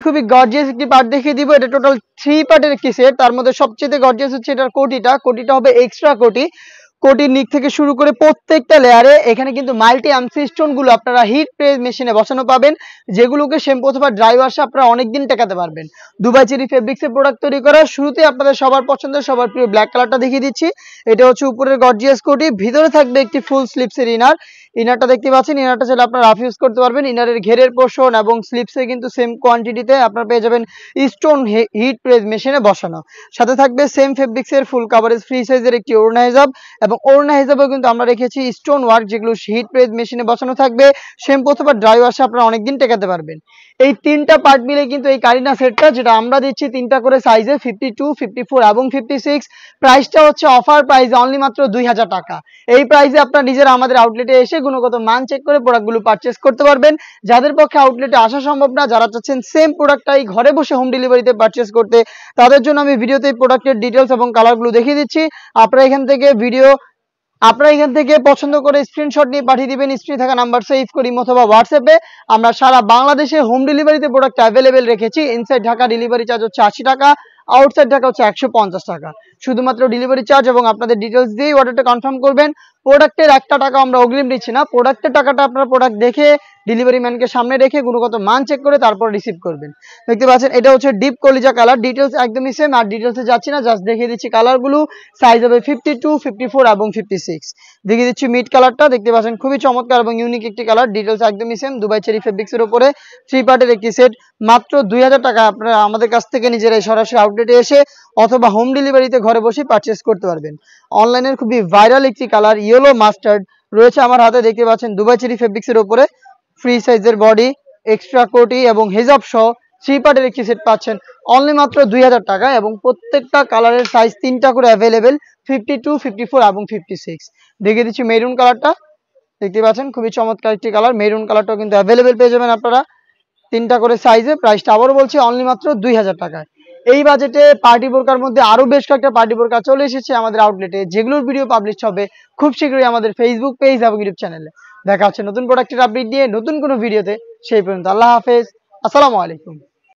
খুবই গর্জিয়াস একটি পার্ট দেখিয়ে দিব। এটা টোটাল 3 পার্টের একটি সেট। তার মধ্যে সবচেয়ে গর্জিয়াস হচ্ছে এটার কোটিটা হবে এক্সট্রা কোটি। কোটির নিচ থেকে শুরু করে প্রত্যেকটা লেয়ারে এখানে কিন্তু মাল্টি আর্মসি স্টোন গুলো আপনারা হিট প্রেস মেশিনে বসানো পাবেন, যেগুলোকে শ্যাম্পু অথবা ড্রাই ওয়াশে আপনারা অনেকদিন টেকাতে পারবেন। দুবাই চেরি ফেব্রিক্সের প্রোডাক্ট তৈরি করা। শুরুতে আপনাদের সবার পছন্দের সবার প্রিয় ব্ল্যাক কালারটা দেখিয়ে দিচ্ছি। এটা হচ্ছে উপরের গর্জিয়াস কোটি, ভিতরে থাকবে একটি ফুল স্লিপসের ইনারটা দেখতে পাচ্ছেন। ইনারটা চাইলে আপনারা রাফ ইউজ করতে পারবেন। ইনারের ঘেরের পোর্শন এবং স্লিপসে কিন্তু সেম কোয়ান্টিটিতে আপনারা পেয়ে যাবেন স্টোন হিট প্রেস মেশিনে বসানো। সাথে থাকবে সেম ফেব্রিক্সের ফুল কাভারেজ ফ্রি সাইজের একটি ওড়না হিজাব, এবং ওড়না হিসাবেও কিন্তু আমরা রেখেছি স্টোন ওয়ার্ক, যেগুলো হিট প্রেস মেশিনে বসানো থাকবে। শ্যাম্পু অথবা ড্রাই ওয়াশে আপনারা অনেকদিন টেকাতে পারবেন। এই তিনটা পার্ট মিলে কিন্তু এই কারিনা সেটটা, যেটা আমরা দিচ্ছি তিনটা করে সাইজে 52, 54 এবং 56। প্রাইসটা হচ্ছে অফার প্রাইস অনলি মাত্র 2000 টাকা। এই প্রাইসে আপনারা নিজেরা আমাদের আউটলেটে এসে গুণগত মান চেক করে প্রোডাক্টগুলো পারচেস করতে পারবেন। যাদের পক্ষে আউটলেটে আসা সম্ভব না, যারা চাচ্ছেন সেম প্রোডাক্টটাই ঘরে বসে হোম ডেলিভারিতে পারচেস করতে, তাদের জন্য আমি ভিডিওতে প্রোডাক্টের ডিটেলস এবং কালারগুলো দেখিয়ে দিচ্ছি। আপনারা এখান থেকে পছন্দ করে স্ক্রিনশট নিয়ে পাঠিয়ে দিবেন স্ক্রিনে থাকা নাম্বার সেভ করি অথবা হোয়াটসঅ্যাপে। আমরা সারা বাংলাদেশে হোম ডেলিভারিতে প্রোডাক্ট অ্যাভেলেবেল রেখেছি। ইনসাইড ঢাকা ডেলিভারি চার্জ হচ্ছে 80 টাকা, আউটসাইড ঢাকা হচ্ছে 150 টাকা। শুধুমাত্র ডেলিভারি চার্জ এবং আপনাদের ডিটেলস দিয়ে অর্ডারটা কনফার্ম করবেন। প্রোডাক্টের একটা টাকা আমরা অগ্রিম দিচ্ছি না। প্রোডাক্টের টাকাটা আপনারা প্রোডাক্ট দেখে ডেলিভারি ম্যানকে সামনে রেখে গুণগত মান চেক করে তারপর রিসিভ করবেন। দেখতে পাচ্ছেন এটা হচ্ছে ডিপ কলিজা কালার। ডিটেলস একদমই সেম, আর ডিটেলসে যাচ্ছি না, জাস্ট দেখিয়ে দিচ্ছি কালারগুলো। সাইজ হবে 52, 54 এবং 56। দেখিয়ে দিচ্ছি মিড কালারটা। দেখতে পাচ্ছেন খুবই চমৎকার এবং ইউনিক একটি কালার। ডিটেলস একদমই সেম। দুবাই চেরি ফেব্রিক্সের উপরে 3 পার্টের একটি সেট, মাত্র 2000 টাকা। আপনারা আমাদের কাছ থেকে নিজেরাই সরাসরি আউটলেটে এসে অথবা হোম ডেলিভারিতে ঘরে বসে পারচেস করতে পারবেন। অনলাইনের খুবই ভাইরাল একটি কালার ইয়েলো মাস্টার্ড রয়েছে আমার হাতে। দেখতে পাচ্ছেন দুবাই চেরি ফেব্রিক্সের উপরে ফ্রি সাইজের বডি, এক্সট্রা কোটি এবং হিজাব সহ 3 পার্টের একটি সেট পাচ্ছেন অনলি মাত্র 2000 টাকা। এবং প্রত্যেকটা কালারের সাইজ 3টা করে অ্যাভেলেবেল, 52, 54 এবং 56। দেখিয়ে দিচ্ছি মেরুন কালারটা। দেখতে পাচ্ছেন খুবই চমৎকার একটি কালার। মেরুন কালারটাও কিন্তু অ্যাভেলেবেল পেয়ে যাবেন আপনারা 3টা করে সাইজে। প্রাইসটা আবারও বলছি অনলি মাত্র 2000 টাকায়। এই বাজেটে পার্টি বোরকার মধ্যে আরো বেশ কয়েকটা পার্টি বোরকা চলে এসেছে আমাদের আউটলেটে, যেগুলোর ভিডিও পাবলিশ হবে খুব শীঘ্রই আমাদের ফেসবুক পেজ এবং ইউটিউব চ্যানেলে। দেখা হচ্ছে নতুন প্রোডাক্টের আপডেট নিয়ে নতুন কোনো ভিডিওতে। সেই পর্যন্ত আল্লাহ হাফেজ, আসসালামু আলাইকুম।